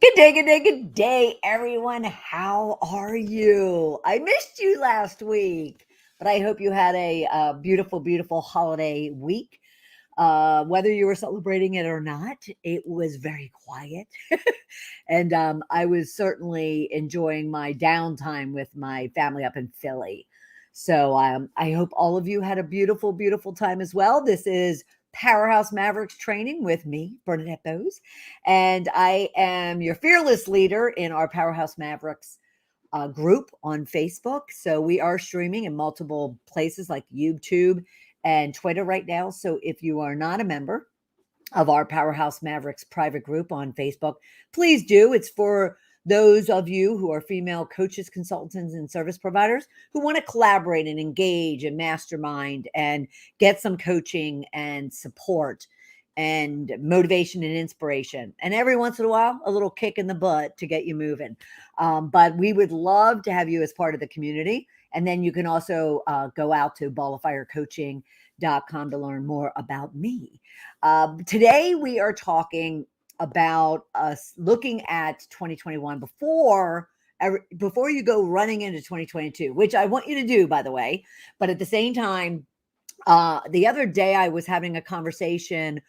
Good day, everyone. How are you? I missed you last week, but I hope you had a beautiful, beautiful holiday week. Whether you were celebrating it or not, it was very quiet. And I was certainly enjoying my downtime with my family up in Philly. So I hope all of you had a beautiful, beautiful time as well. This is Powerhouse Mavericks training with me, Bernadette Bose, and I am your fearless leader in our Powerhouse Mavericks group on Facebook. So we are streaming in multiple places like YouTube and Twitter right now. So if you are not a member, of our Powerhouse Mavericks private group on Facebook, please do. It's for those of you who are female coaches, consultants, and service providers who want to collaborate and engage and mastermind and get some coaching and support and motivation and inspiration. And every once in a while, a little kick in the butt to get you moving. But we would love to have you as part of the community. And then you can also go out to balloffirecoaching.com to learn more about me. Today, we are talking about us looking at 2021 before you go running into 2022, which I want you to do, by the way. But at the same time, the other day I was having a conversation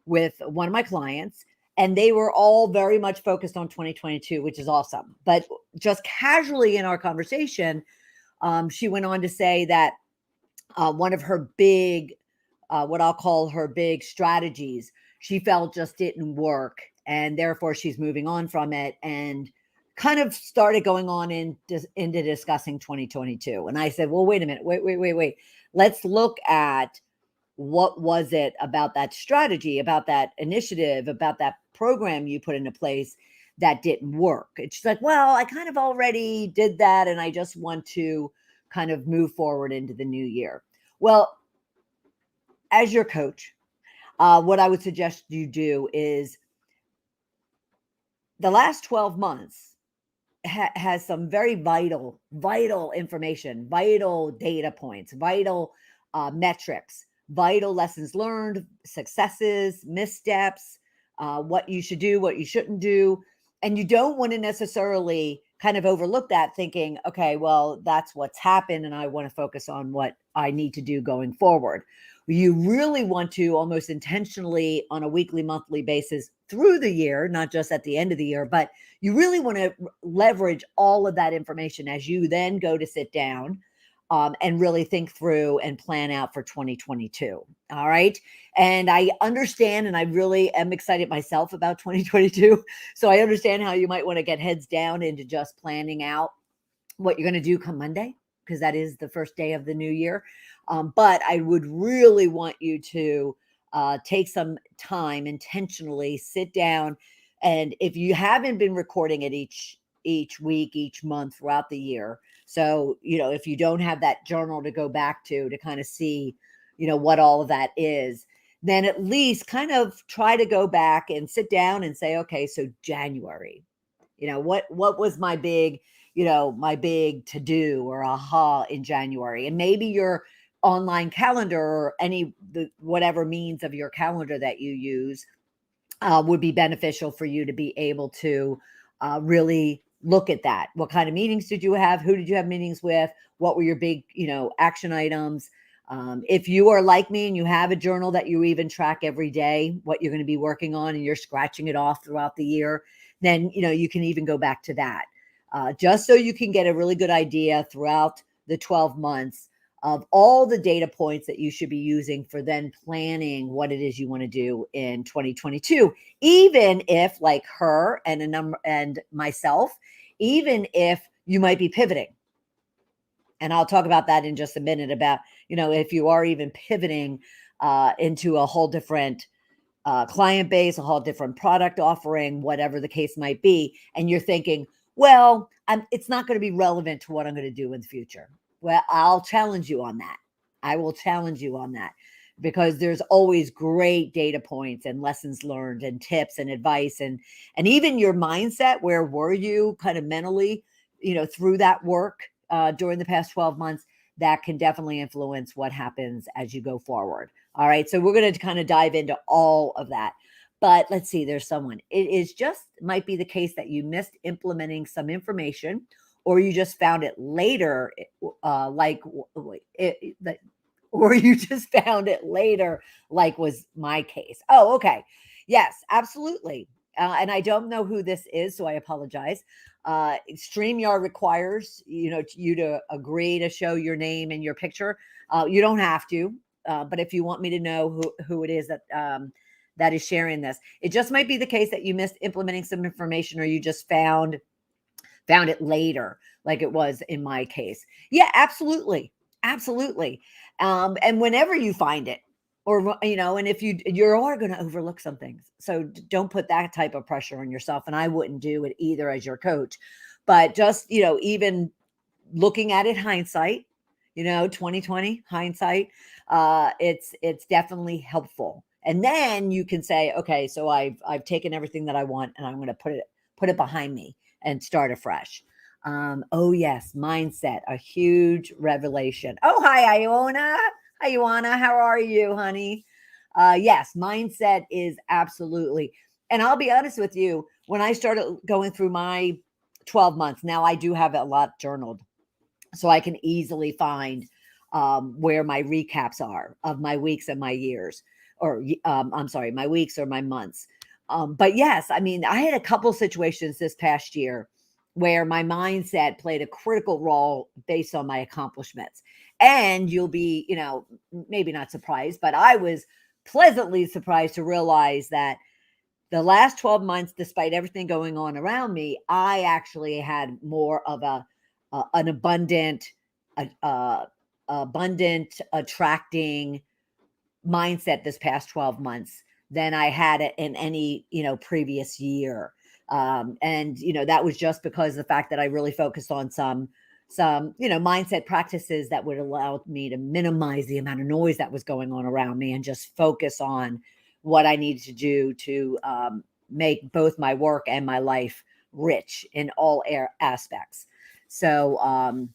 with one of my clients, and they were all very much focused on 2022, which is awesome. But just casually in our conversation, she went on to say that one of her big what I'll call her big strategies, she felt just didn't work. And therefore, she's moving on from it and kind of started going on into discussing 2022. And I said, well, wait a minute. Wait. Let's look at what was it about that strategy, about that initiative, about that program you put into place that didn't work. And she's like, well, I kind of already did that. And I just want to kind of move forward into the new year. Well, as your coach, what I would suggest you do is the last 12 months has some very vital information, vital data points, vital metrics, vital lessons learned, successes, missteps, what you should do, what you shouldn't do. And you don't want to necessarily kind of overlook that thinking, okay, well, that's what's happened. And I want to focus on what I need to do going forward. You really want to almost intentionally on a weekly, monthly basis through the year, not just at the end of the year, but you really want to leverage all of that information as you then go to sit down and really think through and plan out for 2022. All right. And I understand, and I really am excited myself about 2022. So I understand how you might want to get heads down into just planning out what you're going to do come Monday, because that is the first day of the new year. But I would really want you to take some time intentionally, sit down, and if you haven't been recording it each week, each month throughout the year, so if you don't have that journal to go back to kind of see, what all of that is, then at least kind of try to go back and sit down and say, okay, so January, what was my big to do or aha in January, and maybe your online calendar or whatever means of your calendar that you use would be beneficial for you to be able to really look at that. What kind of meetings did you have? Who did you have meetings with? What were your big, action items? If you are like me and you have a journal that you even track every day, what you're going to be working on, and you're scratching it off throughout the year, then, you can even go back to that. Just so you can get a really good idea throughout the 12 months of all the data points that you should be using for then planning what it is you want to do in 2022. Even if, like her and myself, even if you might be pivoting. And I'll talk about that in just a minute about, if you are even pivoting into a whole different client base, a whole different product offering, whatever the case might be. And you're thinking, well, it's not going to be relevant to what I'm going to do in the future. Well, I'll challenge you on that. I will challenge you on that, because there's always great data points and lessons learned and tips and advice and even your mindset. Where were you kind of mentally, through that work during the past 12 months? That can definitely influence what happens as you go forward. All right. So we're going to kind of dive into all of that. But let's see, there's someone. It is just might be the case that you missed implementing some information, or you just found it later, like or you just found it later, like was my case. Oh, okay. Yes, absolutely. And I don't know who this is, so I apologize. StreamYard requires you to agree to show your name and your picture. You don't have to, but if you want me to know who it is that is sharing this, it just might be the case that you missed implementing some information, or you just found it later, like it was in my case. Yeah, absolutely. Absolutely. And whenever you find it, or, and if you are going to overlook some things. So don't put that type of pressure on yourself. And I wouldn't do it either as your coach, but just, even looking at it hindsight, 2020 hindsight, it's definitely helpful. And then you can say, okay, so I've taken everything that I want, and I'm going to put it behind me and start afresh. Oh yes, mindset, a huge revelation. Oh, hi, Iona. Hi, Ioana. How are you, honey? Yes, mindset is absolutely. And I'll be honest with you, when I started going through my 12 months, now I do have a lot journaled, so I can easily find where my recaps are of my weeks and my years, or I'm sorry, my weeks or my months. But yes, I mean, I had a couple situations this past year where my mindset played a critical role based on my accomplishments. And you'll be, maybe not surprised, but I was pleasantly surprised to realize that the last 12 months, despite everything going on around me, I actually had more of an abundant, attracting mindset this past 12 months than I had it in any, previous year. And, that was just because the fact that I really focused on some, mindset practices that would allow me to minimize the amount of noise that was going on around me, and just focus on what I needed to do to make both my work and my life rich in all aspects. So,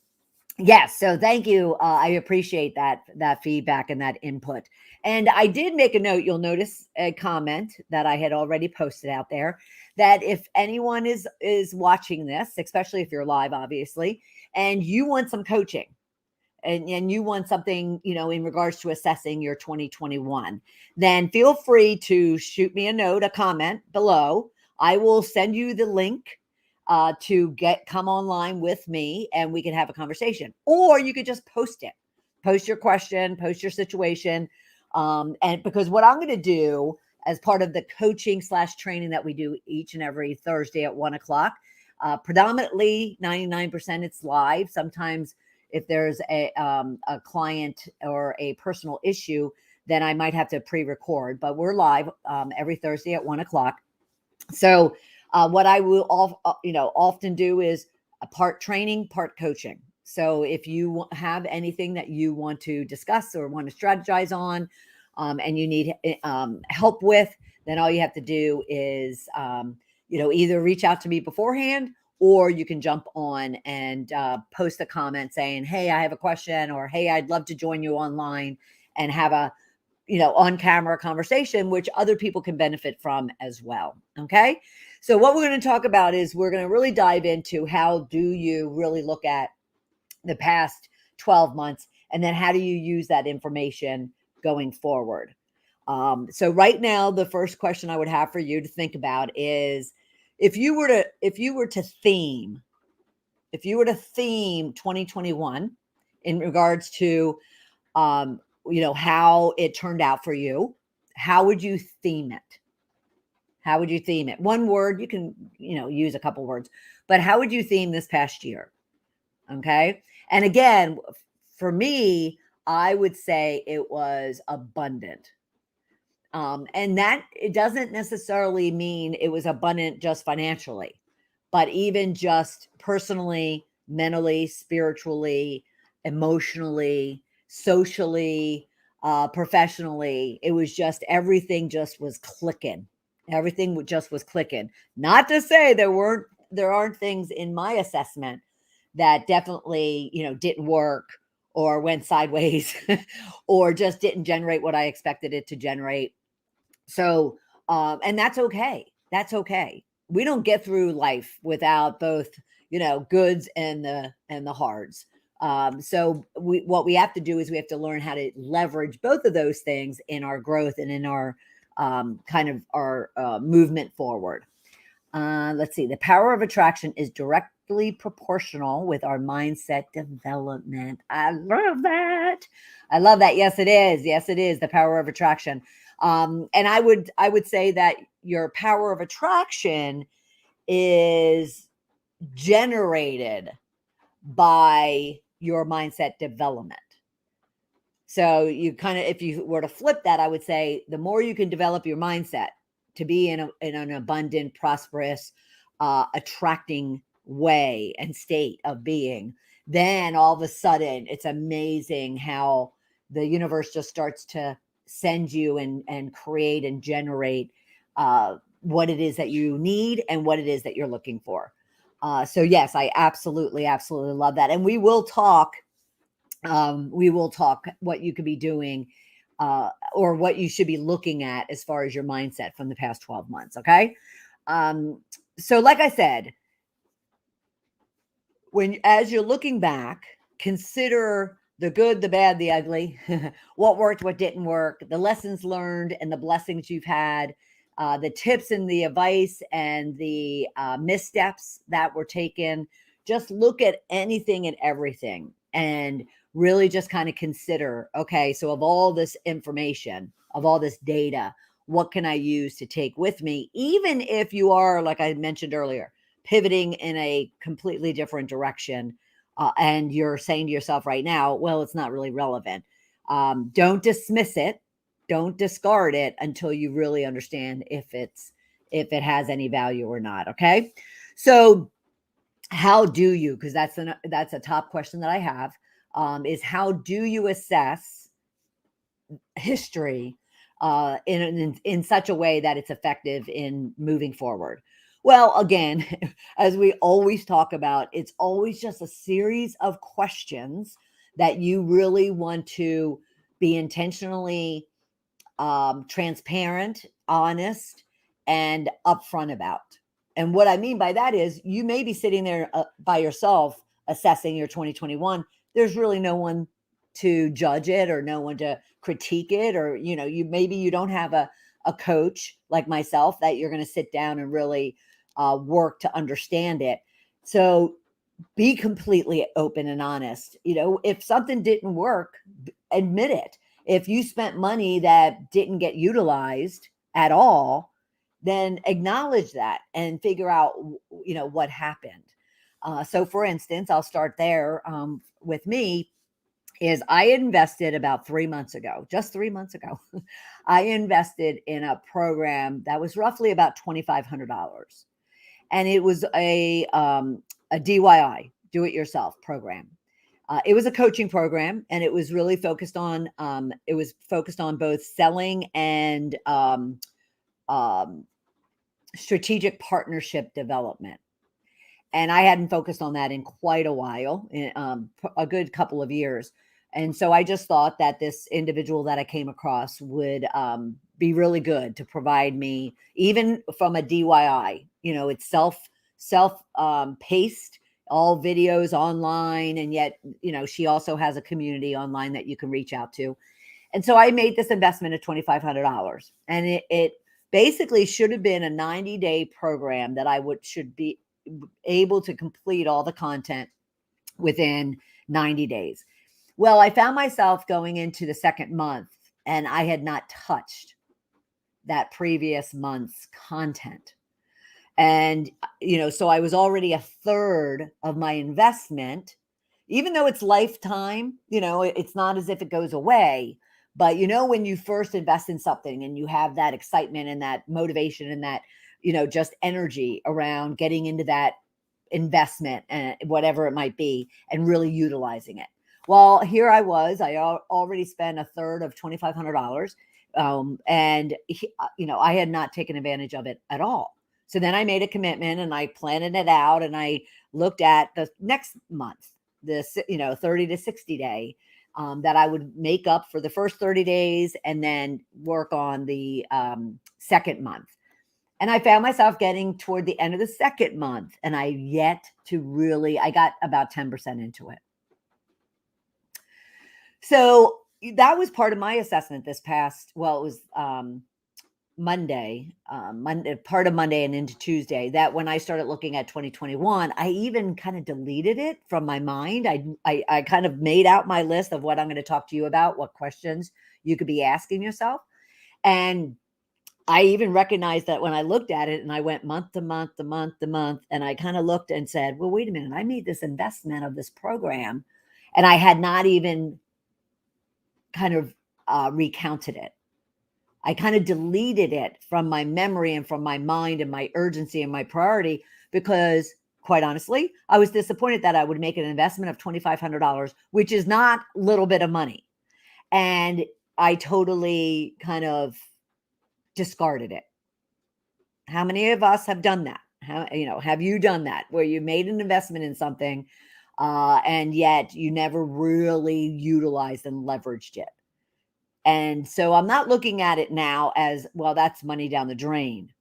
yes, so thank you. I appreciate that feedback and that input. And I did make a note. You'll notice a comment that I had already posted out there, that if anyone is watching this, especially if you're live, obviously, and you want some coaching, and you want something, in regards to assessing your 2021, then feel free to shoot me a note, a comment below. I will send you the link to come online with me, and we can have a conversation. Or you could just post your question, post your situation. And because what I'm going to do as part of the coaching / training that we do each and every Thursday at 1:00, predominantly 99% it's live. Sometimes if there's a client or a personal issue, then I might have to pre-record, but we're live every Thursday at 1:00. So what I will often do is a part training, part coaching. So if you have anything that you want to discuss or want to strategize on, and you need help with, then all you have to do is either reach out to me beforehand, or you can jump on and post a comment saying, hey, I have a question, or hey, I'd love to join you online and have a on camera conversation, which other people can benefit from as well. Okay. So what we're going to talk about is we're going to really dive into how do you really look at the past 12 months, and then how do you use that information going forward. So right now, the first question I would have for you to think about is, if you were to theme 2021 in regards to how it turned out for you, how would you theme it? How would you theme it? One word, you can, use a couple words, but how would you theme this past year? Okay. And again, for me, I would say it was abundant. And that it doesn't necessarily mean it was abundant just financially, but even just personally, mentally, spiritually, emotionally, socially, professionally. It was just everything just was clicking. Everything just was clicking. Not to say there aren't things in my assessment that definitely, didn't work or went sideways or just didn't generate what I expected it to generate. So And that's okay. That's okay. We don't get through life without both, goods and the hards. So what we have to do is we have to learn how to leverage both of those things in our growth and in our kind of our movement forward. Let's see. The power of attraction is directly proportional with our mindset development. I love that. I love that. Yes, it is. Yes, it is the power of attraction. And I would say that your power of attraction is generated by your mindset development. So you kind of, if you were to flip that, I would say the more you can develop your mindset to be in an abundant, prosperous, attracting way and state of being, then all of a sudden it's amazing how the universe just starts to send you and create and generate what it is that you need and what it is that you're looking for. So yes, I absolutely, absolutely love that. And we will talk what you could be doing or what you should be looking at as far as your mindset from the past 12 months. Okay. So like I said, as you're looking back, consider the good, the bad, the ugly, what worked, what didn't work, the lessons learned and the blessings you've had, the tips and the advice and the missteps that were taken. Just look at anything and everything and really just kind of consider, okay, so of all this information, of all this data, what can I use to take with me? Even if you are, like I mentioned earlier, pivoting in a completely different direction, and you're saying to yourself right now, well, it's not really relevant. Don't dismiss it. Don't discard it until you really understand if it has any value or not. Okay. So how do you, because that's a top question that I have, is how do you assess history in such a way that it's effective in moving forward? Well, again, as we always talk about, it's always just a series of questions that you really want to be intentionally transparent, honest, and upfront about. And what I mean by that is you may be sitting there by yourself assessing your 2021. There's really no one to judge it or no one to critique it, or you don't have a coach like myself that you're going to sit down and really work to understand it. So be completely open and honest. If something didn't work, admit it. If you spent money that didn't get utilized at all, then acknowledge that and figure out, what happened. So for instance, I'll start there. With me is I invested about 3 months ago, just 3 months ago, I invested in a program that was roughly about $2,500. And it was a DIY, do it yourself program. It was a coaching program, and it was really focused on both selling and um, strategic partnership development. And I hadn't focused on that in quite a while, a good couple of years. And so I just thought that this individual that I came across would be really good to provide me, even from a DIY. It's self paced, all videos online, and yet she also has a community online that you can reach out to. And so I made this investment of $2,500, and it basically should have been a 90-day program that should be able to complete all the content within 90 days. Well, I found myself going into the second month and I had not touched that previous month's content. And, so I was already a third of my investment, even though it's lifetime, it's not as if it goes away. But, when you first invest in something and you have that excitement and that motivation and that, just energy around getting into that investment and whatever it might be and really utilizing it. Well, here I was, I already spent a third of $2,500. And, I had not taken advantage of it at all. So then I made a commitment and I planned it out and I looked at the next month, this, 30 to 60 day. that I would make up for the first 30 days and then work on the second month. And I found myself getting toward the end of the second month, and I got about 10% into it. So that was part of my assessment this past, well, it was Monday, part of Monday and into Tuesday, that when I started looking at 2021, I even kind of deleted it from my mind. I kind of made out my list of what I'm going to talk to you about, what questions you could be asking yourself. And I even recognized that when I looked at it and I went month to month to month to month, and I kind of looked and said, well, wait a minute, I made this investment of this program and I had not even kind of recounted it. I kind of deleted it from my memory and from my mind and my urgency and my priority because, quite honestly, I was disappointed that I would make an investment of $2,500, which is not a little bit of money. And I totally kind of discarded it. How many of us have done that? Have you done that where you made an investment in something and yet you never really utilized and leveraged it? And so I'm not looking at it now as, well, that's money down the drain.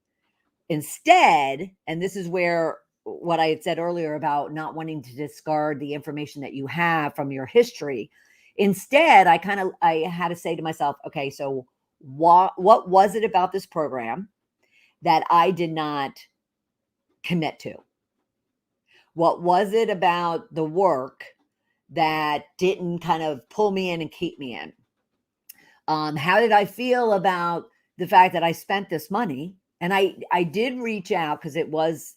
Instead, and this is where what I had said earlier about not wanting to discard the information that you have from your history. Instead, I had to say to myself, okay, so what was it about this program that I did not commit to? What was it about the work that didn't kind of pull me in and keep me in? How did I feel about the fact that I spent this money? And I did reach out because it was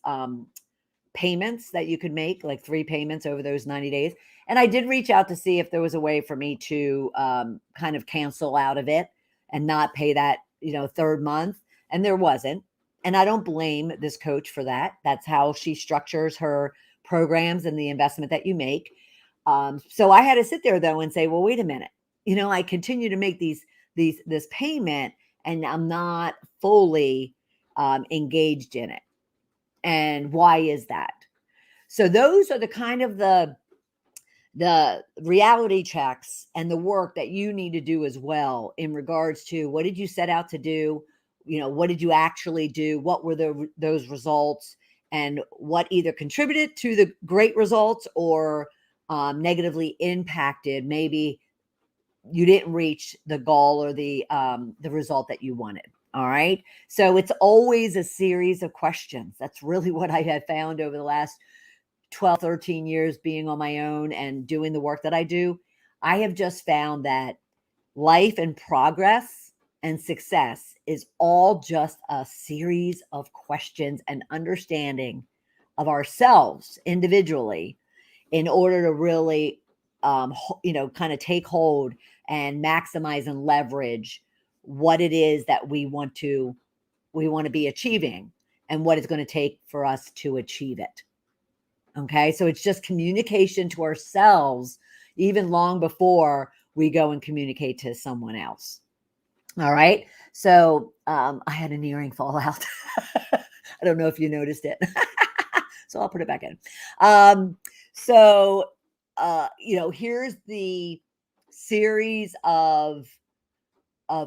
payments that you could make, like 3 payments over those 90 days. And I did reach out to see if there was a way for me to kind of cancel out of it and not pay that, third month. And there wasn't. And I don't blame this coach for that. That's how she structures her programs and the investment that you make. So I had to sit there though and say, well, wait a minute. I continue to make this payment and I'm not fully engaged in it. And why is that? So those are the kind of the reality checks and the work that you need to do as well in regards to what did you set out to do? What did you actually do? What were those results? And what either contributed to the great results or negatively impacted maybe you didn't reach the goal or the result that you wanted. All right. So it's always a series of questions. That's really what I have found over the last 12, 13 years being on my own and doing the work that I do. I have just found that life and progress and success is all just a series of questions and understanding of ourselves individually in order to really, kind of take hold and maximize and leverage what it is that we want to be achieving and what it's going to take for us to achieve it. Okay. So it's just communication to ourselves, even long before we go and communicate to someone else. All right. So I had an earring fall out. I don't know if you noticed it. So I'll put it back in. Here's the series of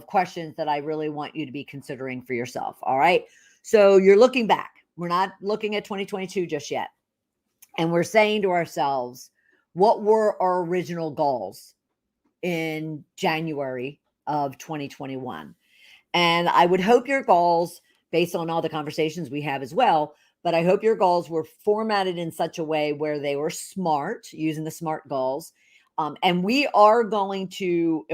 questions that I really want you to be considering for yourself. All right. So you're looking back. We're not looking at 2022 just yet. And we're saying to ourselves, what were our original goals in January of 2021? And I would hope your goals, based on all the conversations we have as well, but I hope your goals were formatted in such a way where they were smart, using the SMART goals. And we are going to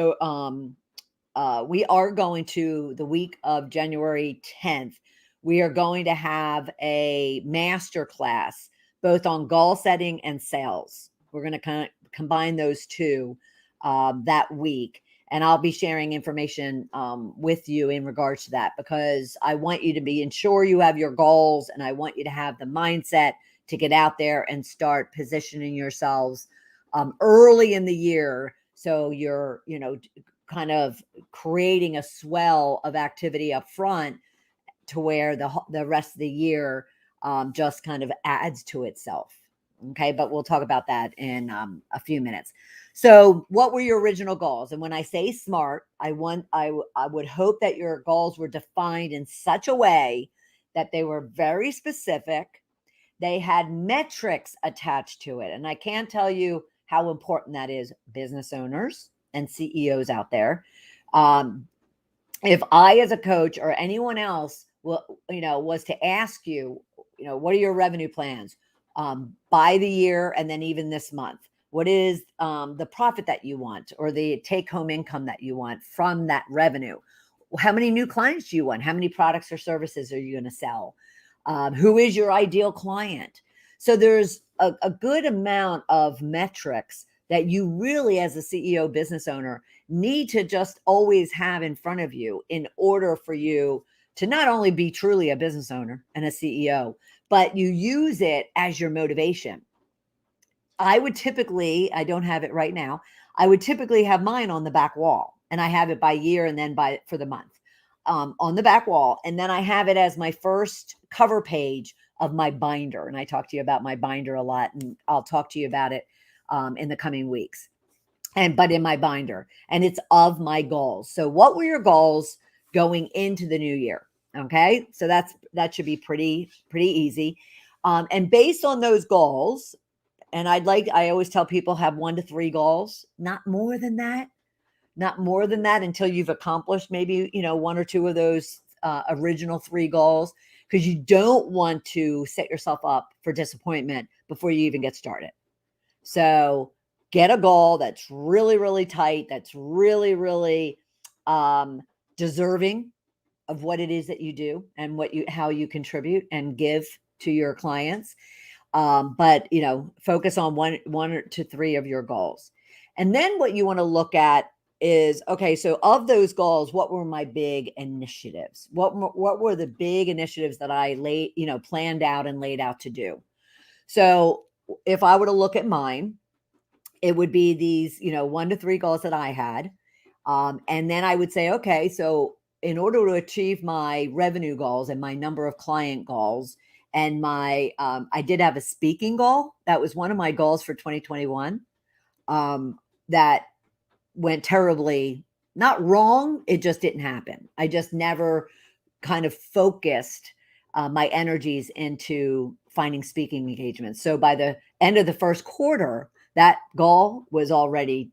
the week of January 10th. We are going to have a master class both on goal setting and sales. We're going to kind of combine those two that week. And I'll be sharing information with you in regards to that because I want you to be ensure you have your goals and I want you to have the mindset to get out there and start positioning yourselves early in the year. So you're, kind of creating a swell of activity up front to where the rest of the year just kind of adds to itself. Okay, but we'll talk about that in a few minutes. So, what were your original goals? And when I say smart, I would hope that your goals were defined in such a way that they were very specific. They had metrics attached to it, and I can't tell you how important that is, business owners and CEOs out there. Um, if I, as a coach or anyone else, was to ask you, what are your revenue plans by the year and then even this month? What is the profit that you want or the take home income that you want from that revenue? How many new clients do you want? How many products or services are you going to sell? Who is your ideal client? So there's a good amount of metrics that you really, as a CEO business owner, need to just always have in front of you in order for you to not only be truly a business owner and a CEO, but you use it as your motivation. I don't have it right now. I would typically have mine on the back wall, and I have it by year and then for the month on the back wall. And then I have it as my first cover page of my binder. And I talk to you about my binder a lot, and I'll talk to you about it in the coming weeks. But in my binder, and it's of my goals. So what were your goals going into the new year? Okay. So that should be pretty easy. And based on those goals, and I always tell people, have 1 to 3 goals, not more than that, until you've accomplished maybe, 1 or 2 of those original 3 goals, because you don't want to set yourself up for disappointment before you even get started. So get a goal that's really, really tight, that's really, really deserving of what it is that you do and how you contribute and give to your clients. But focus on one to 3 of your goals. And then what you want to look at is, okay, so of those goals, what were my big initiatives? What were the big initiatives that I planned out and laid out to do? So if I were to look at mine, it would be these, 1 to 3 goals that I had. And then I would say, okay, so in order to achieve my revenue goals and my number of client goals, and I did have a speaking goal. That was one of my goals for 2021. That went terribly, not wrong. It just didn't happen. I just never kind of focused my energies into finding speaking engagements. So by the end of the first quarter, that goal was already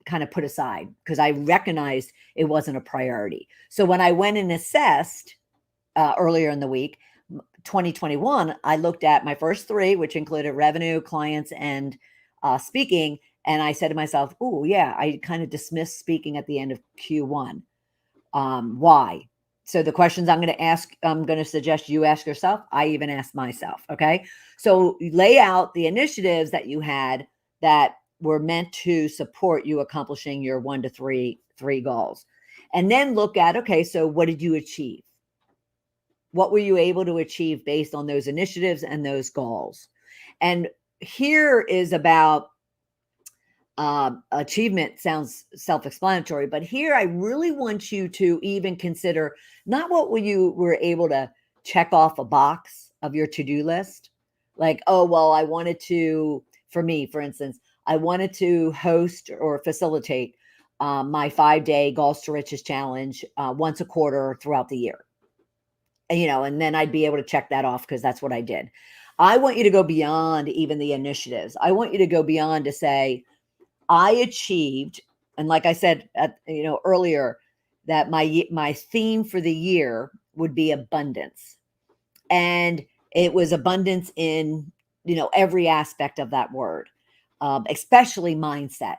kind of put aside because I recognized it wasn't a priority. So when I went and assessed earlier in the week, 2021, I looked at my first 3, which included revenue, clients, and speaking. And I said to myself, oh, yeah, I kind of dismissed speaking at the end of Q1. Why? So the questions I'm going to suggest you ask yourself. I even asked myself. Okay. So lay out the initiatives that you had that were meant to support you accomplishing your 1 to 3 goals. And then look at, okay, so what did you achieve? What were you able to achieve based on those initiatives and those goals? And here is about achievement. Sounds self-explanatory, but here I really want you to even consider not what you were able to check off a box of your to-do list. Like, oh, well, I wanted to, for me, for instance, I wanted to host or facilitate my 5-day Goals to Riches challenge once a quarter throughout the year. And then I'd be able to check that off because that's what I did. I want you to go beyond even the initiatives. I want you to go beyond to say, I achieved, and like I said, earlier, that my theme for the year would be abundance. And it was abundance in, every aspect of that word, especially mindset,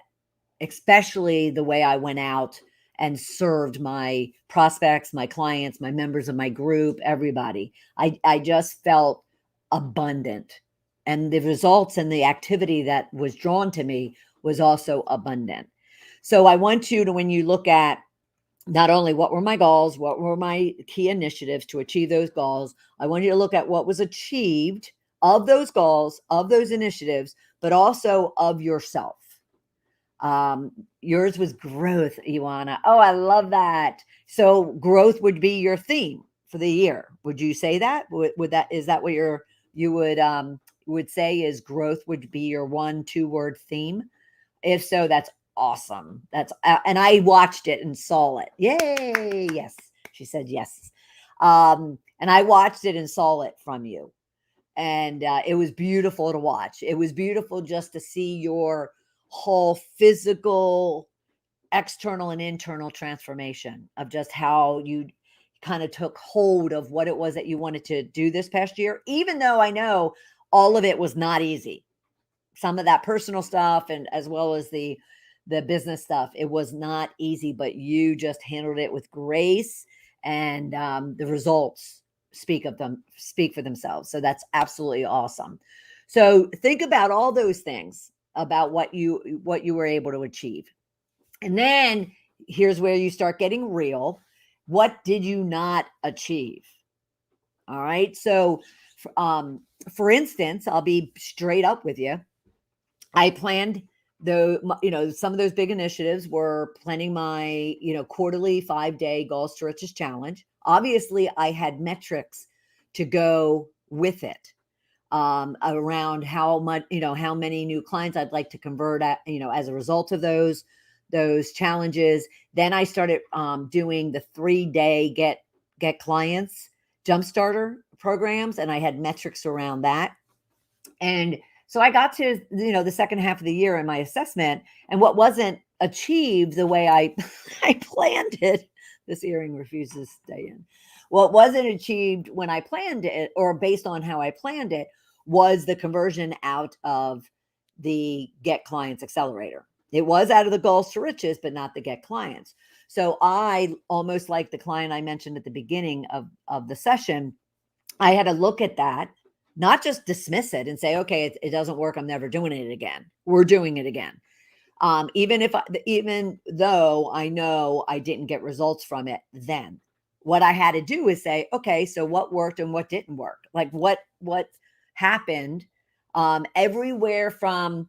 especially the way I went out and served my prospects, my clients, my members of my group, everybody. I just felt abundant. And the results and the activity that was drawn to me was also abundant. So I want you to, when you look at not only what were my goals, what were my key initiatives to achieve those goals, I want you to look at what was achieved of those goals, of those initiatives, but also of yourself. Yours was growth, Ioana. Oh, I love that. So growth would be your theme for the year. Would you say that? Would that, is that what you would would say is growth would be your 1-2 word theme? If so, that's awesome. That's and I watched it and saw it. Yay! Yes, she said yes. And I watched it and saw it from you, and it was beautiful to watch. It was beautiful just to see your whole physical, external, and internal transformation of just how you kind of took hold of what it was that you wanted to do this past year. Even though I know all of it was not easy, some of that personal stuff and as well as the business stuff, it was not easy, but you just handled it with grace, and the results speak for themselves. So that's absolutely awesome. So think about all those things about what you were able to achieve, and then here's where you start getting real. What did you not achieve? All right, so for instance, I'll be straight up with you. I planned some of those big initiatives were planning my, quarterly 5-day Goals to Riches challenge. Obviously, I had metrics to go with it, around how much, how many new clients I'd like to convert as a result of those challenges. Then I started doing the 3-day get clients jumpstarter programs, and I had metrics around that. And so I got to, the second half of the year in my assessment, and what wasn't achieved the way I I planned it. This earring refuses to stay in. What wasn't achieved when I planned it, or based on how I planned it, was the conversion out of the Get Clients Accelerator. It was out of the Goals to Riches, but not the Get Clients. So I, almost like the client I mentioned at the beginning of the session, I had to look at that, not just dismiss it and say, okay, it doesn't work, I'm never doing it again. We're doing it again. Even though I know I didn't get results from it then. What I had to do is say, okay, so what worked and what didn't work? Like what happened, everywhere from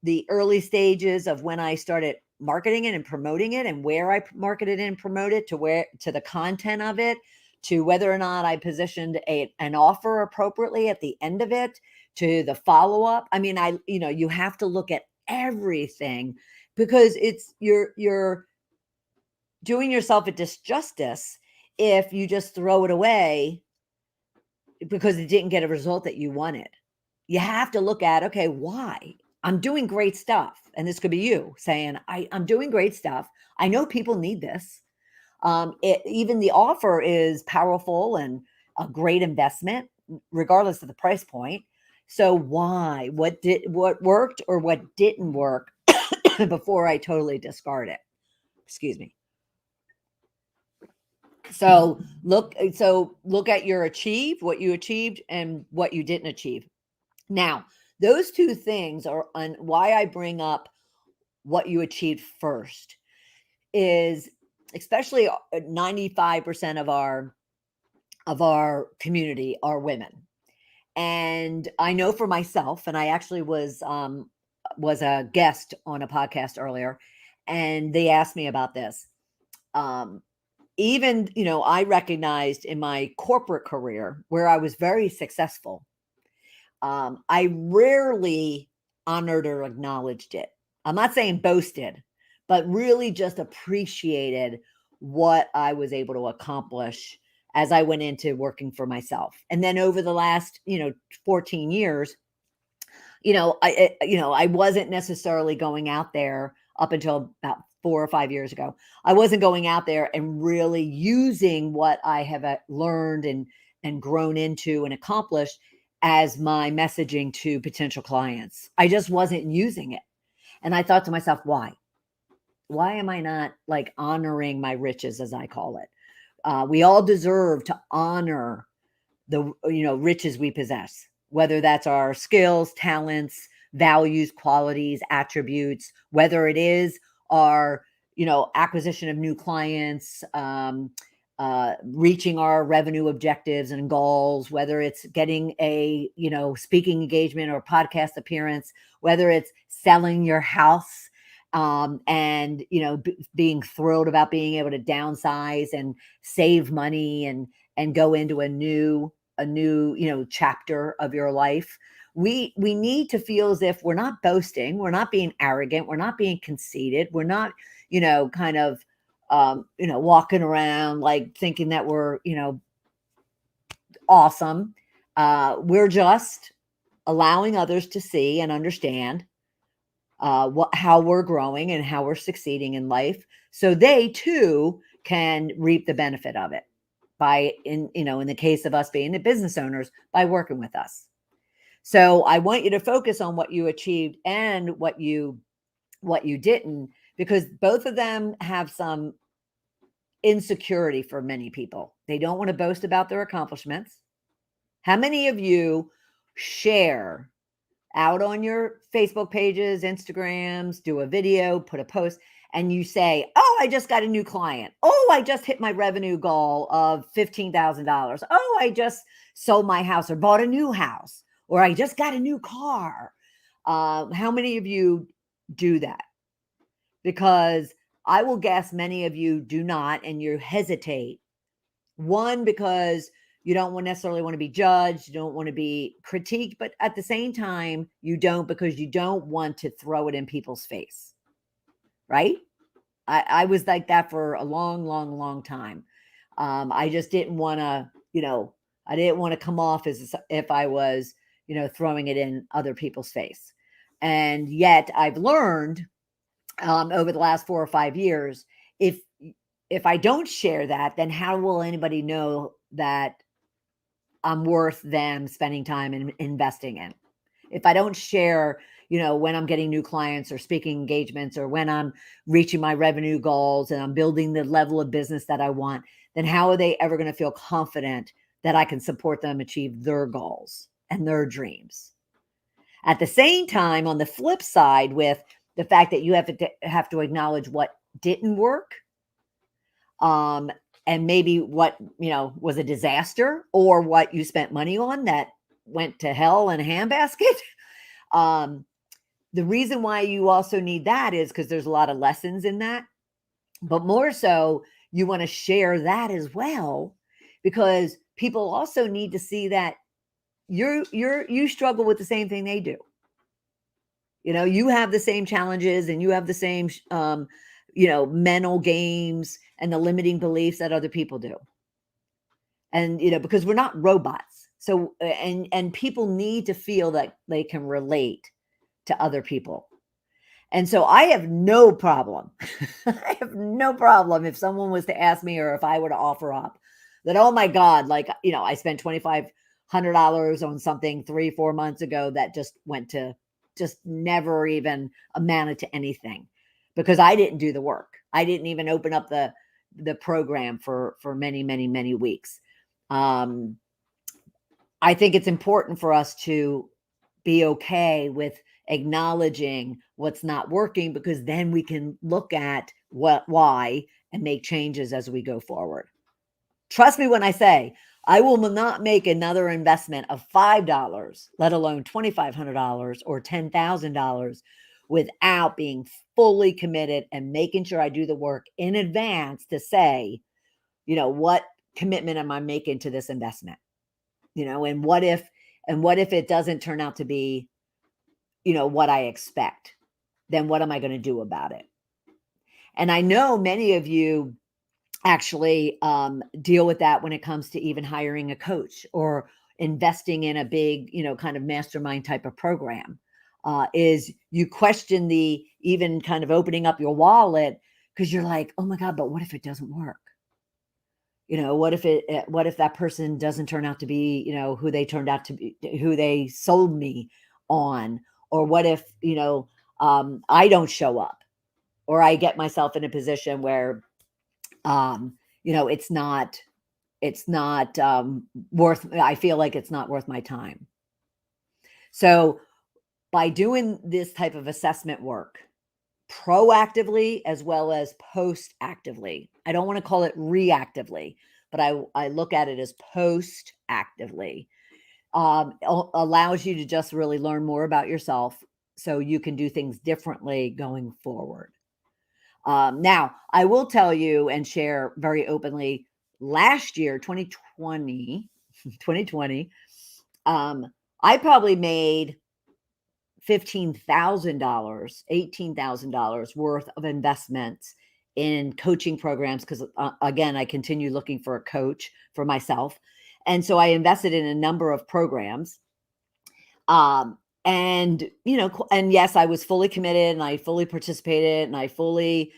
the early stages of when I started marketing it and promoting it, and where I marketed and promoted, to the content of it, to whether or not I positioned an offer appropriately at the end of it, to the follow-up. I mean, you have to look at everything, because you're doing yourself a disjustice if you just throw it away because it didn't get a result that you wanted. You have to look at, okay, why? I'm doing great stuff. And this could be you saying, I'm doing great stuff. I know people need this. Even the offer is powerful and a great investment, regardless of the price point. So why? What worked or what didn't work before I totally discard it? Excuse me. So look at what you achieved and what you didn't achieve. Now, those two things are on why I bring up what you achieved first, is especially 95% of our community are women. And I know for myself, and I actually was a guest on a podcast earlier, and they asked me about this. Even, I recognized in my corporate career where I was very successful, I rarely honored or acknowledged it. I'm not saying boasted, but really just appreciated what I was able to accomplish as I went into working for myself. And then over the last, 14 years, I wasn't necessarily going out there up until about 4 or 5 years ago. I wasn't going out there and really using what I have learned and grown into and accomplished as my messaging to potential clients. I just wasn't using it. And I thought to myself, why? Why am I not like honoring my riches, as I call it? We all deserve to honor the riches we possess, whether that's our skills, talents, values, qualities, attributes, whether it is our acquisition of new clients, reaching our revenue objectives and goals, whether it's getting a speaking engagement or podcast appearance, whether it's selling your house, and being thrilled about being able to downsize and save money and go into a new chapter of your life. We need to feel as if we're not boasting, we're not being arrogant, we're not being conceited, we're not, kind of walking around like thinking that we're, awesome. We're just allowing others to see and understand how we're growing and how we're succeeding in life, so they too can reap the benefit of it by in the case of us being the business owners, by working with us. So I want you to focus on what you achieved and what you didn't, because both of them have some insecurity for many people. They don't want to boast about their accomplishments. How many of you share out on your Facebook pages, Instagrams, do a video, put a post, and you say, "Oh, I just got a new client. Oh, I just hit my revenue goal of $15,000. Oh, I just sold my house or bought a new house, or I just got a new car." How many of you do that? Because I will guess many of you do not, and you hesitate. One, because you don't necessarily want to be judged, you don't want to be critiqued, but at the same time, you don't, because you don't want to throw it in people's face, right? I was like that for a long, long, long time. I just didn't want to, I didn't want to come off as if I was, throwing it in other people's face. And yet I've learned over the last 4 or 5 years, if I don't share that, then how will anybody know that I'm worth them spending time and investing in? If I don't share, when I'm getting new clients or speaking engagements, or when I'm reaching my revenue goals and I'm building the level of business that I want, then how are they ever going to feel confident that I can support them achieve their goals and their dreams? At the same time, on the flip side, with the fact that you have to acknowledge what didn't work, and maybe what was a disaster, or what you spent money on that went to hell in a handbasket. The reason why you also need that is because there's a lot of lessons in that, but more so you want to share that as well, because people also need to see that you struggle with the same thing they do. You have the same challenges, and you have the same mental games and the limiting beliefs that other people do. And because we're not robots, so and people need to feel that they can relate to other people. And so I have no problem. I have no problem if someone was to ask me, or if I were to offer up that, oh my God, like, I spent $2,500 on something 3-4 months ago that just never even amounted to anything, because I didn't do the work. I didn't even open up the program for many, many, many weeks. I think it's important for us to be okay with acknowledging what's not working, because then we can look at why, and make changes as we go forward. Trust me when I say, I will not make another investment of $5, let alone $2,500 or $10,000, without being fully committed and making sure I do the work in advance to say, what commitment am I making to this investment? And what if it doesn't turn out to be, what I expect? Then what am I going to do about it? And I know many of you actually deal with that when it comes to even hiring a coach, or investing in a big, kind of mastermind type of program. Is you question the even kind of opening up your wallet, because you're like, oh my God, but what if it doesn't work? What if that person doesn't turn out to be, who they turned out to be, who they sold me on? Or what if, I don't show up, or I get myself in a position where, it's not worth, I feel like it's not worth my time. So by doing this type of assessment work, proactively as well as post-actively, I don't want to call it reactively, but I look at it as post-actively, allows you to just really learn more about yourself, so you can do things differently going forward. Now, I will tell you and share very openly, last year, 2020, 2020, I probably made $15,000, $18,000 worth of investments in coaching programs because, again, I continue looking for a coach for myself. And so I invested in a number of programs. And, and yes, I was fully committed and I fully participated and I fully,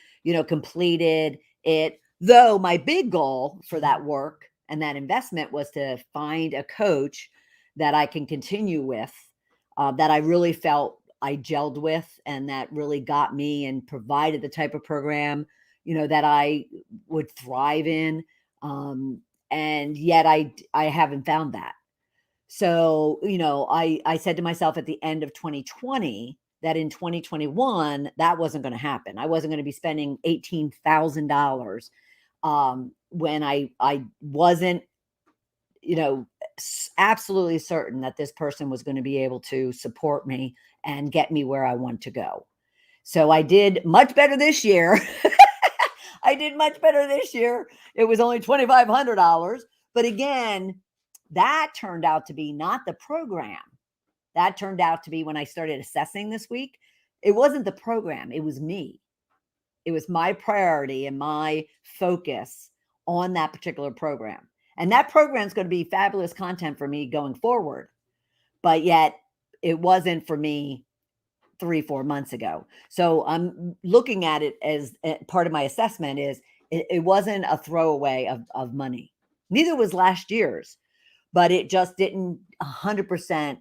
completed it. Though my big goal for that work and that investment was to find a coach that I can continue with, that I really felt I gelled with and that really got me and provided the type of program, that I would thrive in. And yet I haven't found that. So, I said to myself at the end of 2020 that in 2021, that wasn't going to happen. I wasn't going to be spending $18,000 when I wasn't, absolutely certain that this person was going to be able to support me and get me where I want to go. So I did much better this year. I did much better this year. It was only $2,500. But again, that turned out to be not the program. That turned out to be when I started assessing this week. It wasn't the program. It was me. It was my priority and my focus on that particular program. And that program is going to be fabulous content for me going forward. But yet it wasn't for me 3-4 months ago. So I'm looking at it as part of my assessment is it wasn't a throwaway of money. Neither was last year's, but it just didn't 100%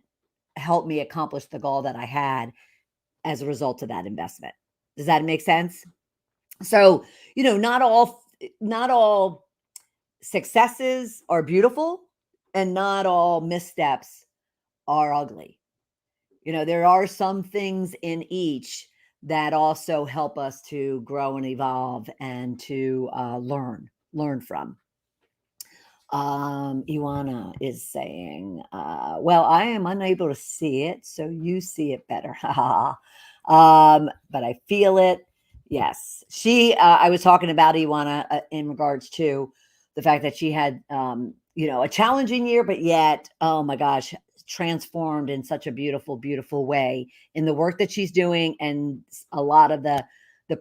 help me accomplish the goal that I had as a result of that investment. Does that make sense? So, not all successes are beautiful and not all missteps are ugly. There are some things in each that also help us to grow and evolve and to learn from. Ioana is saying, well, I am unable to see it, so you see it better. But I feel it. Yes. I was talking about Ioana in regards to the fact that she had, a challenging year, but yet, oh my gosh, transformed in such a beautiful, beautiful way in the work that she's doing and a lot of the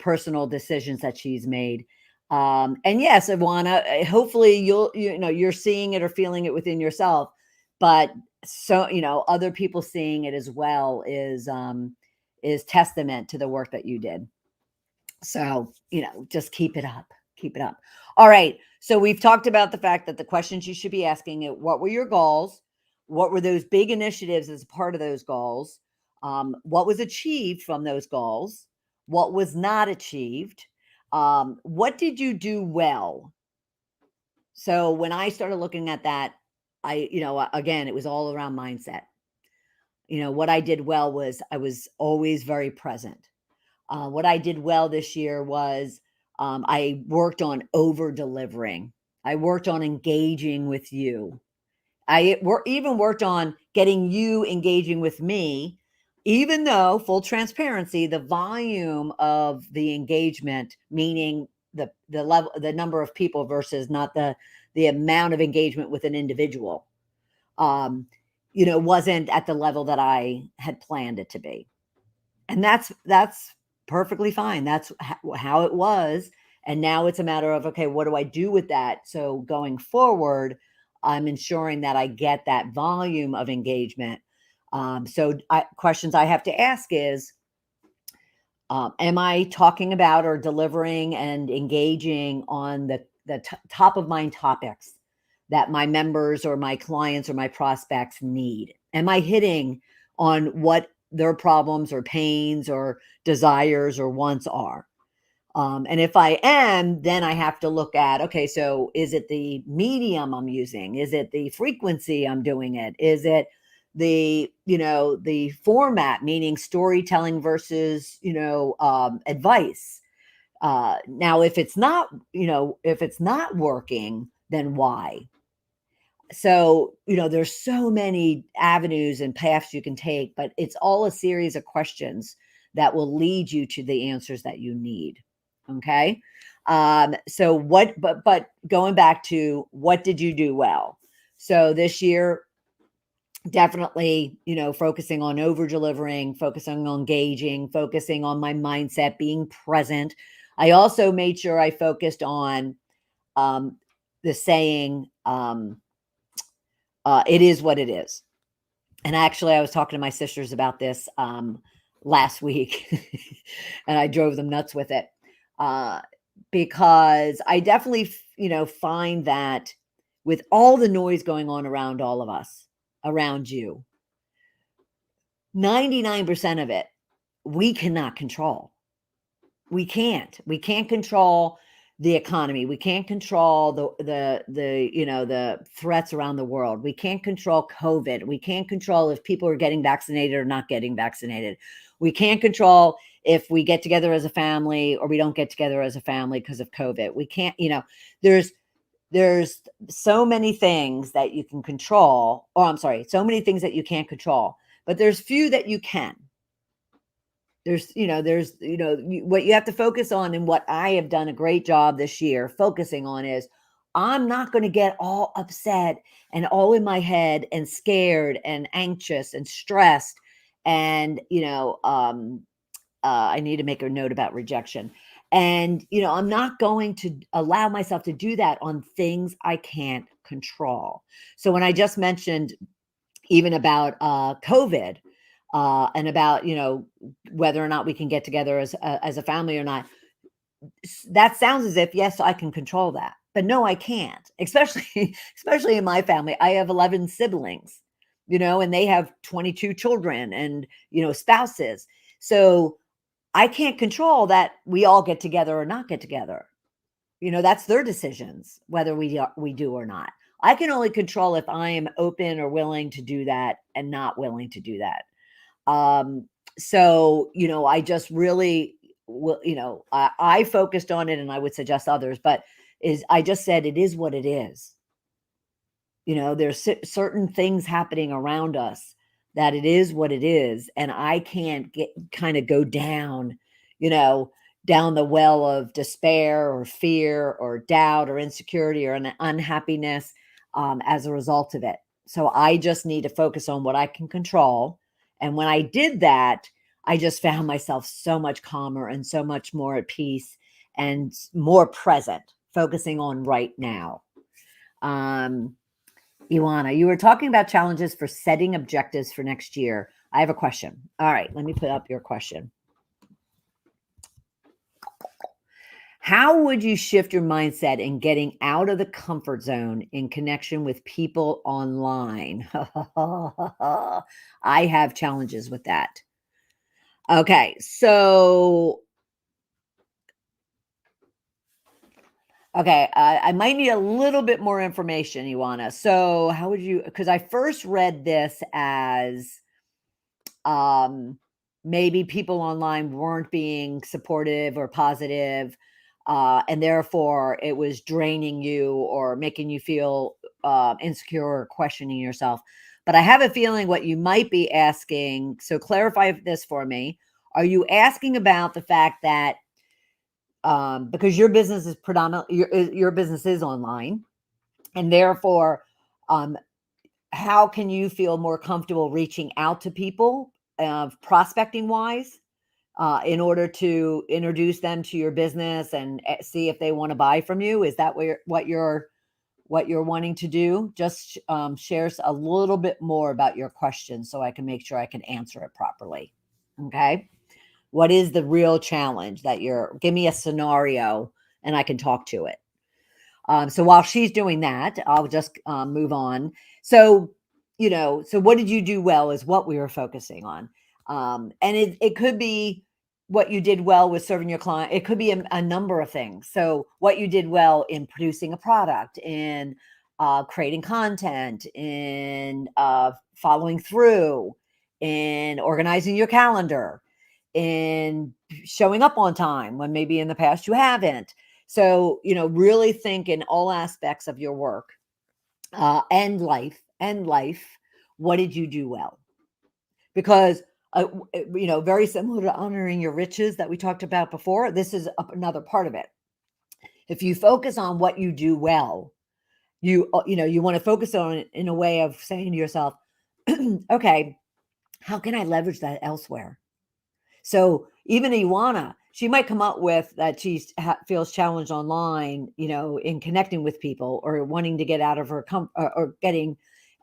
personal decisions that she's made. And yes, Ivana, hopefully you're seeing it or feeling it within yourself, but so, other people seeing it as well is testament to the work that you did. So, just keep it up, keep it up. All right. So we've talked about the fact that the questions you should be asking it, what were your goals? What were those big initiatives as part of those goals? What was achieved from those goals? What was not achieved? What did you do well? So when I started looking at that, again, it was all around mindset. What I did well was I was always very present. What I did well this year was I worked on over delivering. I worked on engaging with you. I even worked on getting you engaging with me, even though, full transparency, the volume of the engagement, meaning the level, the number of people versus not the amount of engagement with an individual, wasn't at the level that I had planned it to be. And that's perfectly fine. That's how it was. And now it's a matter of, okay, what do I do with that? So going forward, I'm ensuring that I get that volume of engagement. Questions I have to ask is, am I talking about or delivering and engaging on the top of mind topics that my members or my clients or my prospects need? Am I hitting on what their problems or pains or desires or wants are? And if I am, then I have to look at, okay, so is it the medium I'm using? Is it the frequency I'm doing it? Is it the format, meaning storytelling versus, advice? Now, if it's not working, then why? So, there's so many avenues and paths you can take, but it's all a series of questions that will lead you to the answers that you need. Okay. But going back to what did you do well? So this year, definitely, focusing on over delivering, focusing on engaging, focusing on my mindset, being present. I also made sure I focused on um, the saying, it is what it is. And actually, I was talking to my sisters about this last week, and I drove them nuts with it uh, because I definitely, find that with all the noise going on around all of us, around you, 99% of it, we cannot control. We can't. We can't control the economy. We can't control the threats around the world. We can't control COVID. We can't control if people are getting vaccinated or not getting vaccinated. We can't control if we get together as a family or we don't get together as a family because of COVID. We can't, there's there's so many things that you can control, or I'm sorry, so many things that you can't control, but there's few that you can. What you have to focus on, and what I have done a great job this year focusing on is I'm not going to get all upset and all in my head and scared and anxious and stressed. And, I need to make a note about rejection. And, I'm not going to allow myself to do that on things I can't control. So when I just mentioned even about COVID, and about whether or not we can get together as a family or not. That sounds as if yes, I can control that, but no, I can't. Especially especially in my family, I have 11 siblings, and they have 22 children and spouses. So I can't control that we all get together or not get together. That's their decisions whether we do or not. I can only control if I am open or willing to do that and not willing to do that. Um, so, I just really, I focused on it, and I would suggest others, but I just said, it is what it is. There's certain things happening around us that it is what it is. And I can't kind of go down, you know, down the well of despair or fear or doubt or insecurity or an unhappiness as a result of it. So I just need to focus on what I can control. And when I did that, I just found myself so much calmer and so much more at peace and more present, focusing on right now. Um, Ioana, you were talking about challenges for setting objectives for next year. I have a question. All right, let me put up your question. How would you shift your mindset in getting out of the comfort zone in connection with people online? I have challenges with that. Okay, so I might need a little bit more information, Ioana. So how would you? Because I first read this as maybe people online weren't being supportive or positive, and therefore it was draining you or making you feel insecure or questioning yourself. But I have a feeling what you might be asking, so clarify this for me. Are you asking about the fact that because your business is predominantly your business is online, and therefore um, how can you feel more comfortable reaching out to people, prospecting wise, in order to introduce them to your business and see if they want to buy from you? Is that what you're wanting to do? Just share a little bit more about your question so I can make sure I can answer it properly. Okay. What is the real challenge that give me a scenario and I can talk to it. So while she's doing that, I'll just move on. So, so what did you do well is what we were focusing on. And it could be what you did well with serving your client. It could be a number of things. So what you did well in producing a product, in creating content, in following through, in organizing your calendar, in showing up on time when maybe in the past you haven't. So, really think in all aspects of your work and life, what did you do well? Because, very similar to honoring your riches that we talked about before, this is another part of it. If you focus on what you do well You want to focus on it in a way of saying to yourself, okay, how can I leverage that elsewhere? So even Iwana, she might come up with that she feels challenged online, in connecting with people or wanting to get out of her or getting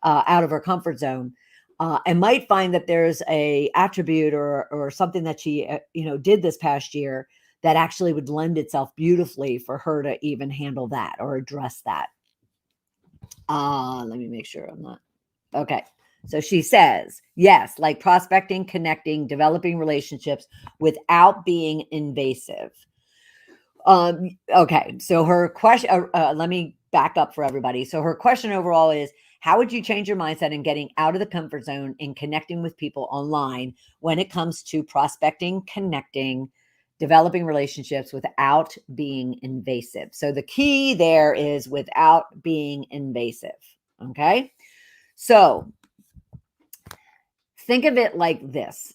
out of her comfort zone, and might find that there's a attribute or something that she did this past year that actually would lend itself beautifully for her to even handle that or address that. Let me make sure I'm not okay. So she says, yes, like prospecting, connecting, developing relationships without being invasive. Okay. So her question, let me back up for everybody. So her question overall is, how would you change your mindset in getting out of the comfort zone and connecting with people online when it comes to prospecting, connecting, developing relationships without being invasive? So the key there is without being invasive. Okay. So think of it like this: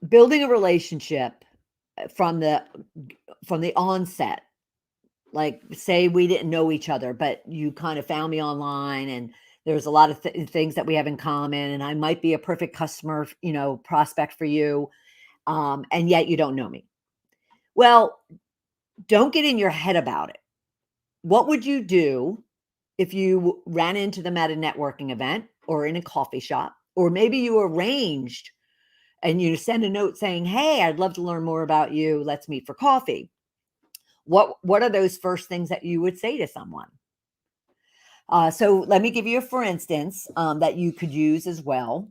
building a relationship from the onset. Like, say we didn't know each other, but you kind of found me online, and there's a lot of things that we have in common, and I might be a perfect customer, prospect for you, and yet you don't know me. Well, don't get in your head about it. What would you do if you ran into them at a networking event or in a coffee shop, or maybe you arranged and you send a note saying, "Hey, I'd love to learn more about you. Let's meet for coffee." What are those first things that you would say to someone? So let me give you a for instance that you could use as well.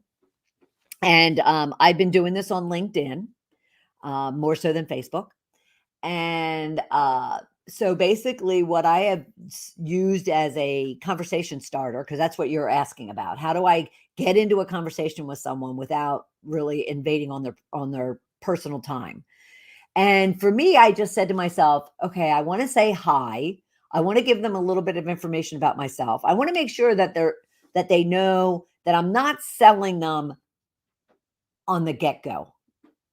And I've been doing this on LinkedIn more so than Facebook. And so basically, what I have used as a conversation starter, because that's what you're asking about. How do I get into a conversation with someone without really invading on their personal time? And for me, I just said to myself, okay, I want to say hi. I want to give them a little bit of information about myself. I want to make sure that they know that I'm not selling them on the get-go.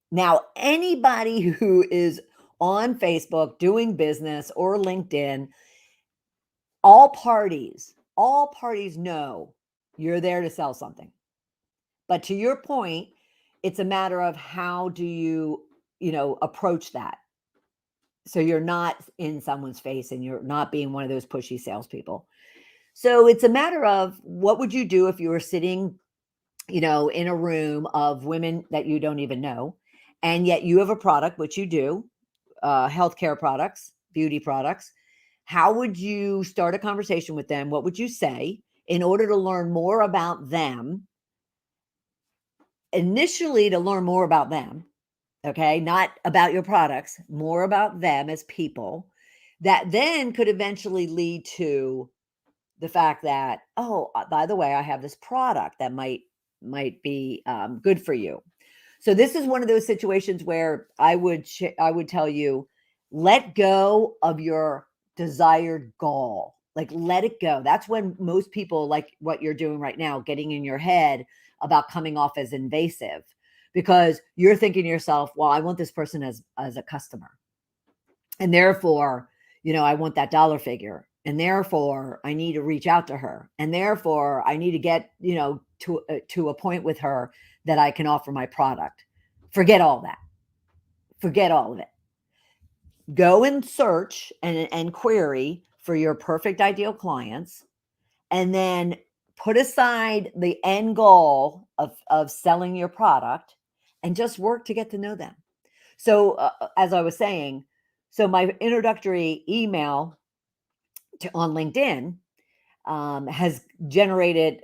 Now, anybody who is on Facebook doing business or LinkedIn, all parties know you're there to sell something. But to your point, it's a matter of how do you, approach that. So you're not in someone's face and you're not being one of those pushy salespeople. So it's a matter of what would you do if you were sitting, in a room of women that you don't even know, and yet you have a product, which you do, healthcare products, beauty products. How would you start a conversation with them? What would you say in order to learn more about them? Initially, to learn more about them, okay, not about your products, more about them as people, that then could eventually lead to the fact that, oh, by the way, I have this product that might be good for you. So this is one of those situations where I would tell you, let go of your desired goal. Like, let it go. That's when most people, like what you're doing right now, getting in your head about coming off as invasive, because you're thinking to yourself, well, I want this person as a customer, and therefore, I want that dollar figure, and therefore I need to reach out to her, and therefore I need to get, to a point with her that I can offer my product. Forget all that. Forget all of it. Go and search and query for your perfect ideal clients, and then put aside the end goal of selling your product and just work to get to know them. So, as I was saying, so my introductory email on LinkedIn has generated,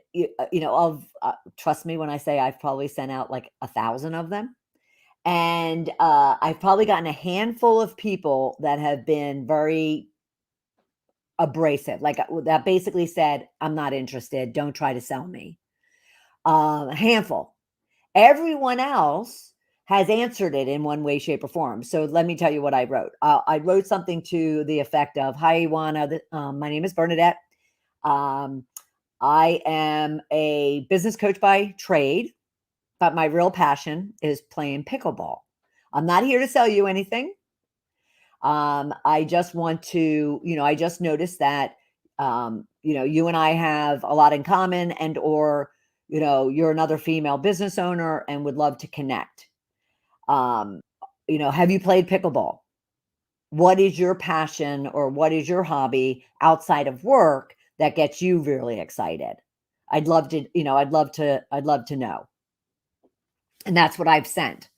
trust me when I say I've probably sent out like 1,000 of them. And I've probably gotten a handful of people that have been very abrasive, like that basically said, I'm not interested. Don't try to sell me. A handful. Everyone else has answered it in one way, shape, or form. So let me tell you what I wrote. I wrote something to the effect of, "Hi, Iwana. My name is Bernadette. Um, I am a business coach by trade, but my real passion is playing pickleball. I'm not here to sell you anything. I just want to, I just noticed that, you and I have a lot in common, and or, you're another female business owner and would love to connect. Um, have you played pickleball? What is your passion or what is your hobby outside of work that gets you really excited? I'd love to know. And that's what I've sent.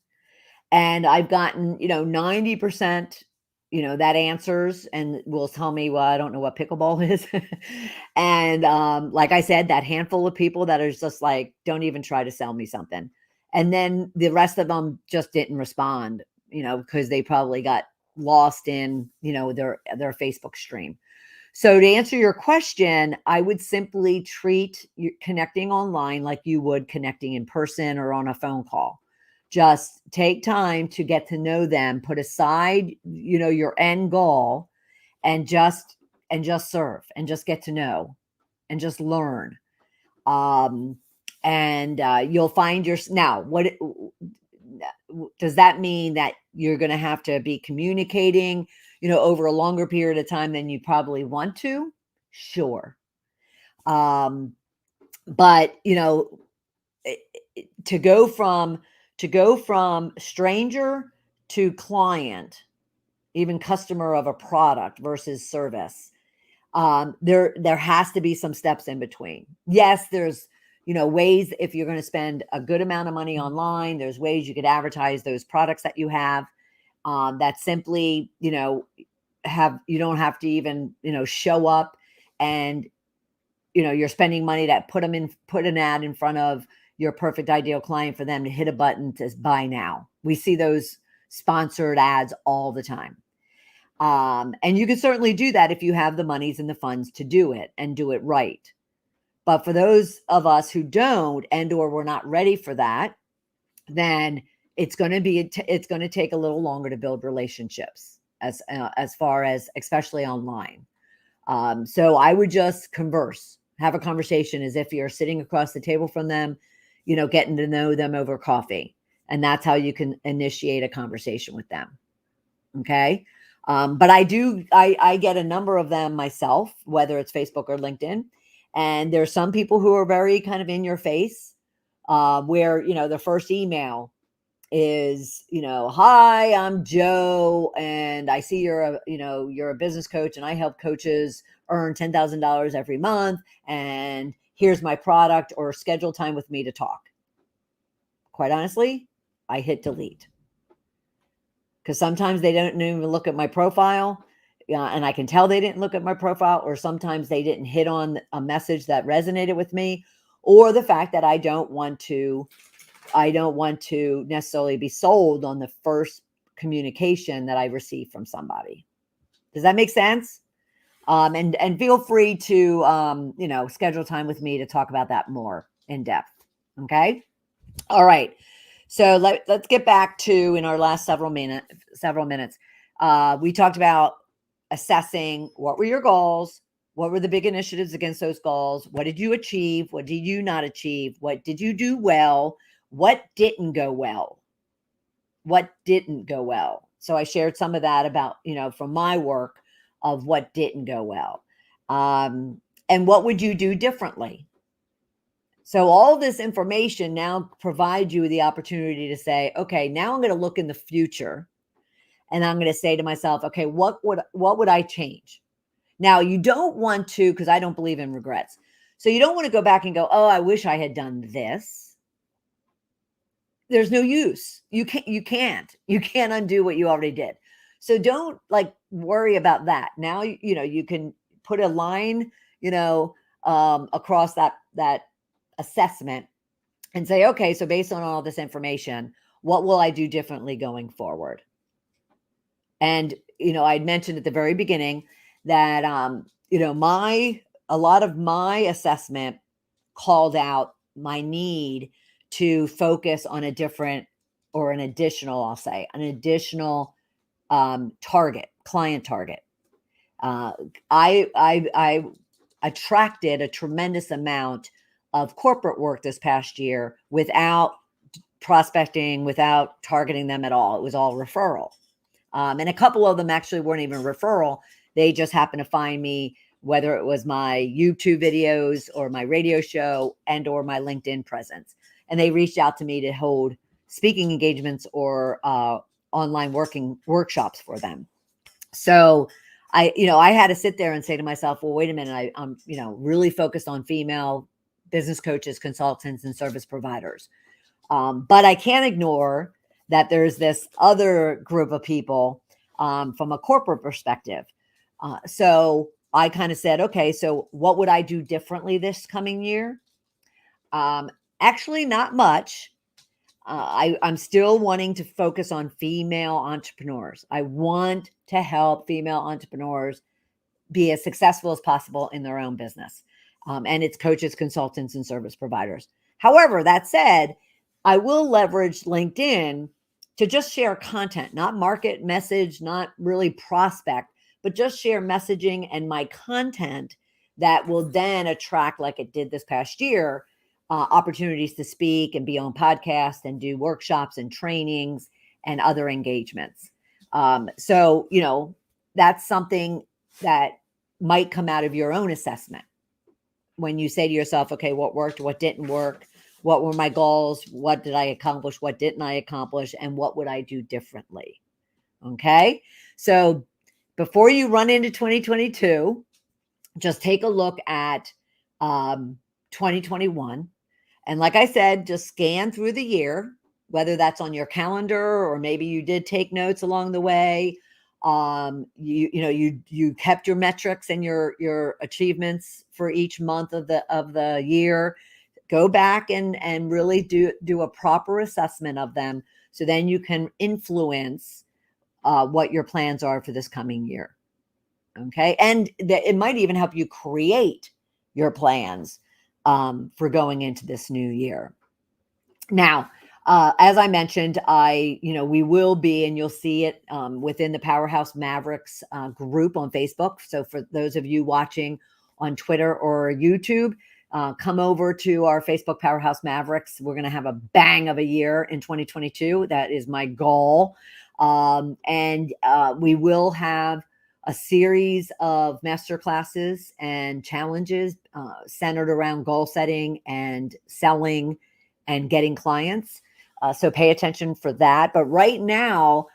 And I've gotten, 90%, that answers and will tell me, well, I don't know what pickleball is. And like I said, that handful of people that are just like, don't even try to sell me something. And then the rest of them just didn't respond, because they probably got lost in, their Facebook stream. So to answer your question, I would simply treat connecting online like you would connecting in person or on a phone call. Just take time to get to know them, put aside, your end goal, and just serve and just get to know and just learn. Um, and you'll find your now does that mean that you're going to have to be communicating, over a longer period of time than you probably want to? Sure. Um, but to go from stranger to client, even customer of a product versus service, there has to be some steps in between. Yes, there's ways, if you're going to spend a good amount of money online, there's ways you could advertise those products that you have, that simply you don't have to even show up, and you're spending money to put an ad in front of your perfect ideal client for them to hit a button to buy now. We see those sponsored ads all the time. And you can certainly do that if you have the monies and the funds to do it and do it right. But for those of us who don't, and or we're not ready for that, then it's going to take a little longer to build relationships, as far as especially online. So I would just have a conversation as if you're sitting across the table from them, getting to know them over coffee. And that's how you can initiate a conversation with them. Okay. But I get a number of them myself, whether it's Facebook or LinkedIn. And there's some people who are very kind of in your face, where, the first email is, hi, I'm Joe, and I see you're a business coach, and I help coaches earn $10,000 every month. And here's my product, or schedule time with me to talk. Quite honestly, I hit delete, because sometimes they don't even look at my profile. And I can tell they didn't look at my profile, or sometimes they didn't hit on a message that resonated with me, or the fact that I don't want to necessarily be sold on the first communication that I receive from somebody. Does that make sense? And feel free to, schedule time with me to talk about that more in depth. Okay. All right. So let's get back to, in our last several minutes, we talked about assessing what were your goals, what were the big initiatives against those goals, what did you achieve, what did you not achieve, what did you do well, what didn't go well, So I shared some of that about, from my work, of what didn't go well, and what would you do differently. So all this information now provides you the opportunity to say, okay, now I'm going to look in the future, and I'm going to say to myself, okay, what would I change? Now, you don't want to, because I don't believe in regrets. So you don't want to go back and go, oh, I wish I had done this. There's no use. You can't undo what you already did. So don't worry about that. Now, you can put a line, across that assessment, and say, okay, so based on all this information, what will I do differently going forward? And, I'd mentioned at the very beginning that, a lot of my assessment called out my need to focus on an additional, I'll say, an additional client target. I attracted a tremendous amount of corporate work this past year without prospecting, without targeting them at all. It was all referral. And a couple of them actually weren't even referral. They just happened to find me, whether it was my YouTube videos or my radio show and or my LinkedIn presence. And they reached out to me to hold speaking engagements or online working workshops for them. So I had to sit there and say to myself, well, wait a minute, I'm really focused on female business coaches, consultants, and service providers. But I can't ignore that there's this other group of people from a corporate perspective. So I kind of said, okay, so what would I do differently this coming year? Actually, not much. I'm still wanting to focus on female entrepreneurs. I want to help female entrepreneurs be as successful as possible in their own business. And it's coaches, consultants, and service providers. However, that said, I will leverage LinkedIn to just share content, not market message, not really prospect, but just share messaging and my content that will then attract, like it did this past year, opportunities to speak and be on podcasts and do workshops and trainings and other engagements. So, that's something that might come out of your own assessment when you say to yourself, okay, what worked, what didn't work, what were my goals, what did I accomplish, what didn't I accomplish, and what would I do differently? Okay. So before you run into 2022, just take a look at 2021. And like I said, just scan through the year, whether that's on your calendar or maybe you did take notes along the way. You kept your metrics and your achievements for each month of the year. Go back and really do a proper assessment of them, so then you can influence what your plans are for this coming year. Okay, and it might even help you create your plans for going into this new year. Now, as I mentioned, we will be, and you'll see it within the Powerhouse Mavericks group on Facebook. So for those of you watching on Twitter or YouTube, come over to our Facebook Powerhouse Mavericks. We're going to have a bang of a year in 2022. That is my goal. And we will have a series of masterclasses and challenges centered around goal setting and selling and getting clients. So pay attention for that. But right now,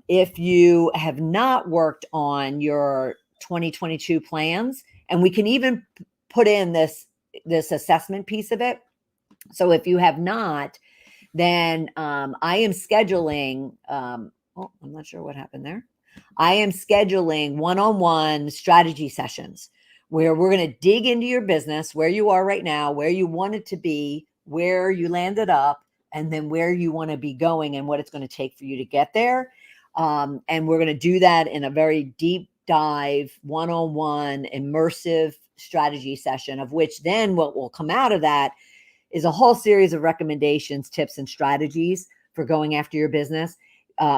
if you have not worked on your 2022 plans, and we can even put in this assessment piece of it. So if you have not, then I am scheduling. I'm not sure what happened there. I am scheduling one-on-one strategy sessions where we're going to dig into your business, where you are right now, where you want it to be, where you landed up, and then where you want to be going and what it's going to take for you to get there. And we're going to do that in a very deep dive, one-on-one, immersive strategy session, of which then what will come out of that is a whole series of recommendations, tips, and strategies for going after your business,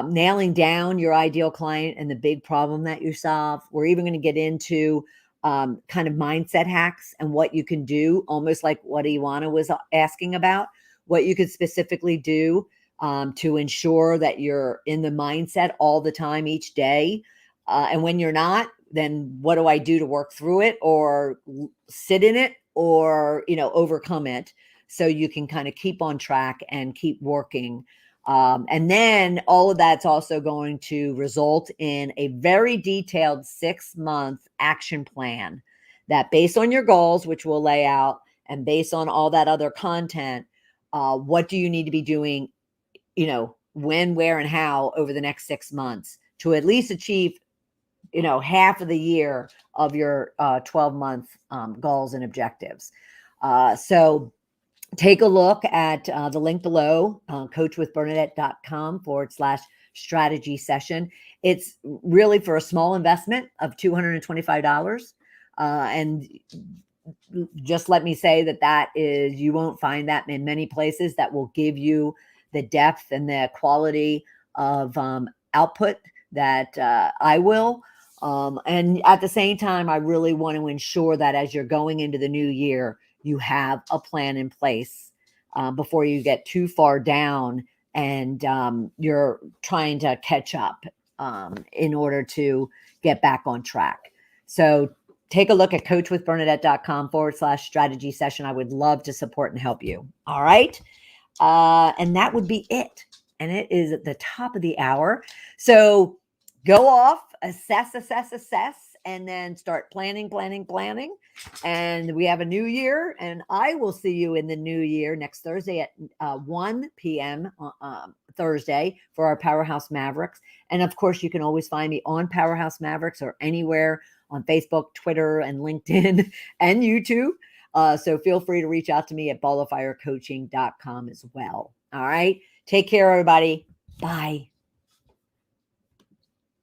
nailing down your ideal client and the big problem that you solve. We're even going to get into kind of mindset hacks and what you can do, almost like what Iwana was asking about, what you could specifically do to ensure that you're in the mindset all the time, each day. And when you're not, then what do I do to work through it, or sit in it, or, overcome it, so you can kind of keep on track and keep working. And then all of that's also going to result in a very detailed 6-month action plan that, based on your goals, which we'll lay out, and based on all that other content, what do you need to be doing, when, where, and how over the next 6 months to at least achieve, half of the year of your 12-month goals and objectives. So take a look at the link below, coachwithbernadette.com/strategy session. It's really for a small investment of $225. And just let me say that is, you won't find that in many places that will give you the depth and the quality of output that I will. And at the same time, I really want to ensure that as you're going into the new year, you have a plan in place before you get too far down and you're trying to catch up. in order to get back on track. So take a look at coachwithbernadette.com/strategy session. I would love to support and help you. All right. And that would be it. And it is at the top of the hour. So go off, assess, and then start planning. And we have a new year, and I will see you in the new year next Thursday at 1 p.m. Thursday for our Powerhouse Mavericks. And of course, you can always find me on Powerhouse Mavericks or anywhere on Facebook, Twitter, and LinkedIn and YouTube. So feel free to reach out to me at balloffirecoaching.com as well. All right. Take care, everybody. Bye.